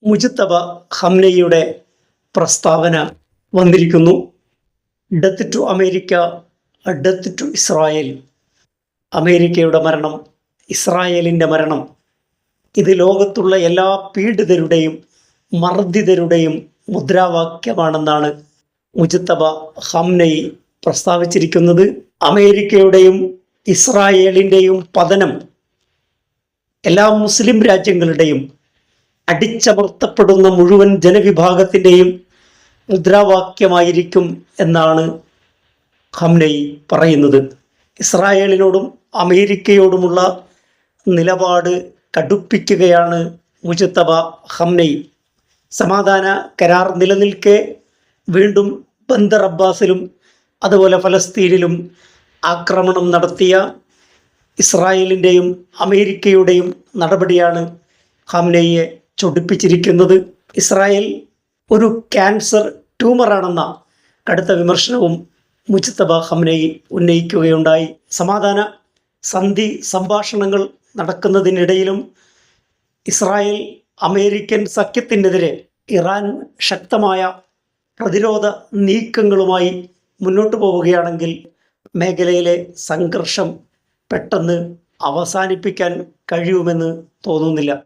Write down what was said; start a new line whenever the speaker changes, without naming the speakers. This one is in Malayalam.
മുജ്തബ ഖംനയുടെ പ്രസ്താവന വന്നിരിക്കുന്നു. Death to America, death to Israel. അമേരിക്കയുടെ മരണം, ഇസ്രായേലിൻ്റെ മരണം, ഇത് ലോകത്തുള്ള എല്ലാ പീഡിതരുടെയും മർദ്ദിതരുടെയും മുദ്രാവാക്യമാണെന്നാണ് മുജ്തബ ഖംനയി പ്രസ്താവിച്ചിരിക്കുന്നത്. അമേരിക്കയുടെയും ഇസ്രായേലിൻ്റെയും പതനം എല്ലാ മുസ്ലിം രാജ്യങ്ങളുടെയും അടിച്ചമർത്തപ്പെടുന്ന മുഴുവൻ ജനവിഭാഗത്തിൻ്റെയും മുദ്രാവാക്യമായിരിക്കും എന്നാണ് ഖംനയി പറയുന്നത്. ഇസ്രായേലിനോടും അമേരിക്കയോടുമുള്ള നിലപാട് കടുപ്പിക്കുകയാണ് മുജ്തബ ഖംനയി. സമാധാന കരാർ നിലനിൽക്കെ വീണ്ടും ബന്ദർ അബ്ബാസിലും അതുപോലെ ഫലസ്തീനിലും ആക്രമണം നടത്തിയ ഇസ്രായേലിൻ്റെയും അമേരിക്കയുടെയും നടപടിയാണ് ഖംനയിയെ ചൊടിപ്പിച്ചിരിക്കുന്നത്. ഇസ്രായേൽ ഒരു ക്യാൻസർ ട്യൂമറാണെന്ന കടുത്ത വിമർശനവും മുജ്തബ ഖംനയി ഉന്നയിക്കുകയുണ്ടായി. സമാധാന സന്ധി സംഭാഷണങ്ങൾ നടക്കുന്നതിനിടയിലും ഇസ്രായേൽ അമേരിക്കൻ സഖ്യത്തിനെതിരെ ഇറാൻ ശക്തമായ പ്രതിരോധ നീക്കങ്ങളുമായി മുന്നോട്ട് പോവുകയാണെങ്കിൽ മേഖലയിലെ സംഘർഷം പെട്ടെന്ന് അവസാനിപ്പിക്കാൻ കഴിയുമെന്ന് തോന്നുന്നില്ല.